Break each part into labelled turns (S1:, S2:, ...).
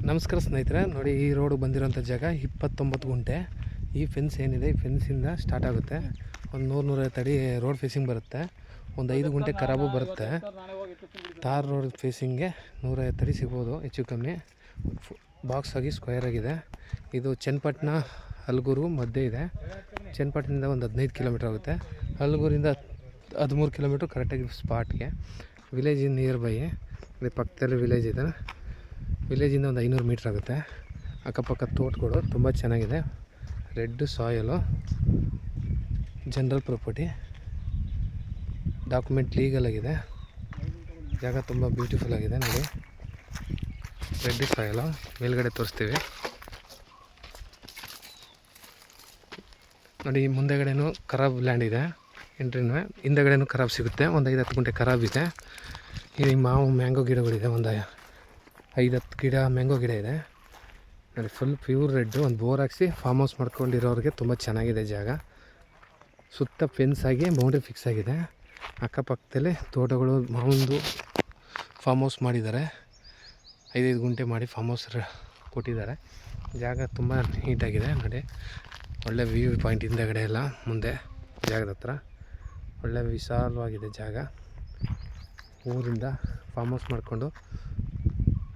S1: ನಮಸ್ಕಾರ ಸ್ನೇಹಿತರೆ, ನೋಡಿ ಈ ರೋಡ್ ಬಂದಿರೋಂಥ ಜಾಗ 29 ಗುಂಟೆ. ಈ ಫೆನ್ಸ್ ಏನಿದೆ, ಈ ಫೆನ್ಸಿಂದ ಸ್ಟಾರ್ಟ್ ಆಗುತ್ತೆ. ಒಂದು 100-150 ಅಡಿ ರೋಡ್ ಫೇಸಿಂಗ್ ಬರುತ್ತೆ. ಒಂದು 5 ಗುಂಟೆ ಖರಾಬು ಬರುತ್ತೆ. ತಾರ್ ರೋಡ್ ಫೇಸಿಂಗ್ಗೆ 150 ಅಡಿ ಸಿಗ್ಬೋದು ಹೆಚ್ಚು ಕಮ್ಮಿ. ಬಾಕ್ಸ್ ಆಗಿ ಸ್ಕ್ವೇರ್ ಆಗಿದೆ. ಇದು ಚನ್ನಪಟ್ಟಣ ಹಲಗೂರು ಮಧ್ಯೆ ಇದೆ. ಚನ್ನಪಟ್ಟಣದಿಂದ ಒಂದು 15 ಕಿಲೋಮೀಟ್ರ್ ಆಗುತ್ತೆ. ಹಲಗೂರಿಂದ 13 ಕಿಲೋಮೀಟ್ರ್ ಕರೆಕ್ಟಾಗಿ ಸ್ಪಾಟ್ಗೆ. ವಿಲೇಜ್ ನಿಯರ್ ಬೈ, ಇಲ್ಲಿ ಪಕ್ಕದಲ್ಲಿ ವಿಲೇಜ್ ಇದೆ. ವಿಲೇಜಿಂದ ಒಂದು 500 ಮೀಟ್ರ್ ಆಗುತ್ತೆ. ಅಕ್ಕಪಕ್ಕ ತೋಟಗಳು ತುಂಬ ಚೆನ್ನಾಗಿದೆ. ರೆಡ್ ಸಾಯಲು, ಜನರಲ್ ಪ್ರಾಪರ್ಟಿ, ಡಾಕ್ಯುಮೆಂಟ್ ಲೀಗಲ್ ಆಗಿದೆ. ಜಾಗ ತುಂಬ ಬ್ಯೂಟಿಫುಲ್ ಆಗಿದೆ. ನೋಡಿ, ರೆಡ್ ಸಾಯಲು ಮೇಲ್ಗಡೆ ತೋರಿಸ್ತೀವಿ. ನೋಡಿ, ಮುಂದೆಗಡೆನೂ ಖರಾಬ್ ಲ್ಯಾಂಡ್ ಇದೆ. ಎಂಟ್ರಿನೂ ಹಿಂದೆಗಡೆನೂ ಖರಾಬ್ ಸಿಗುತ್ತೆ. ಒಂದು 5-10 ಗುಂಟೆ ಖರಾಬ್ ಇದೆ. ಇಲ್ಲಿ ಮ್ಯಾಂಗೋ ಗಿಡಗಳಿದೆ. ಒಂದು 5-10 ಗಿಡ ಮ್ಯಾಂಗೋ ಗಿಡ ಇದೆ. ನೋಡಿ, ಫುಲ್ ಪ್ಯೂರ್ ರೆಡ್ಡು. ಒಂದು ಬೋರ್ ಹಾಕ್ಸಿ ಫಾರ್ಮ್ ಹೌಸ್ ಮಾಡ್ಕೊಂಡಿರೋರಿಗೆ ತುಂಬ ಚೆನ್ನಾಗಿದೆ ಜಾಗ. ಸುತ್ತ ಫೆನ್ಸ್ ಆಗಿ ಬೌಂಡ್ರಿ ಫಿಕ್ಸ್ ಆಗಿದೆ. ಅಕ್ಕಪಕ್ಕದಲ್ಲಿ ತೋಟಗಳು, ಮಾವೊಂದು ಫಾರ್ಮ್ ಹೌಸ್ ಮಾಡಿದ್ದಾರೆ. 5-5 ಗುಂಟೆ ಮಾಡಿ ಫಾರ್ಮ್ ಹೌಸ್ ಕೊಟ್ಟಿದ್ದಾರೆ. ಜಾಗ ತುಂಬ ನೀಟಾಗಿದೆ. ನೋಡಿ, ಒಳ್ಳೆ ವ್ಯೂ ಪಾಯಿಂಟ್ ಹಿಂದೆಗಡೆ ಎಲ್ಲ ಮುಂದೆ ಜಾಗದ ಹತ್ರ ಒಳ್ಳೆ ವಿಶಾಲವಾಗಿದೆ ಜಾಗ. ಊರಿಂದ ಫಾರ್ಮ್ ಹೌಸ್ ಮಾಡಿಕೊಂಡು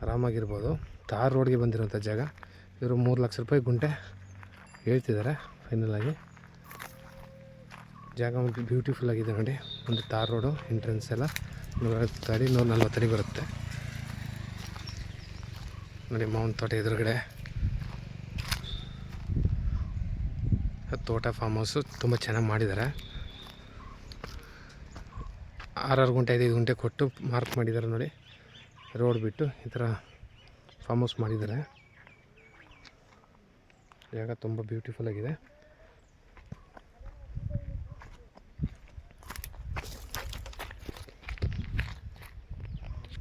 S1: ಆರಾಮಾಗಿರ್ಬೋದು. ತಾರ್ ರೋಡ್ಗೆ ಬಂದಿರೋಂಥ ಜಾಗ. ಇವರು 3 ಲಕ್ಷ ರೂಪಾಯಿ ಗುಂಟೆ ಹೇಳ್ತಿದ್ದಾರೆ ಫೈನಲಾಗಿ. ಜಾಗ ಒಂದು ಬ್ಯೂಟಿಫುಲ್ ಆಗಿದೆ. ನೋಡಿ, ಒಂದು ತಾರ್ ರೋಡು, ಎಂಟ್ರೆನ್ಸ್ ಎಲ್ಲ 150 ಅಡಿ 140 ಅಡಿ ಬರುತ್ತೆ. ನೋಡಿ, ಮಾವಿನ ತೋಟ ಎದುರುಗಡೆ ತೋಟ, ಫಾರ್ಮ್ ಹೌಸು ತುಂಬ ಚೆನ್ನಾಗಿ ಮಾಡಿದ್ದಾರೆ. 6 ಗುಂಟೆ 5 ಗುಂಟೆ ಕೊಟ್ಟು ಮಾರ್ಕ್ ಮಾಡಿದ್ದಾರೆ. ನೋಡಿ, ರೋಡ್ ಬಿಟ್ಟು ಈ ಥರ ಫಾರ್ಮ್ ಹೌಸ್ ಮಾಡಿದ್ದಾರೆ. ಜಾಗ ತುಂಬ ಬ್ಯೂಟಿಫುಲ್ ಆಗಿದೆ.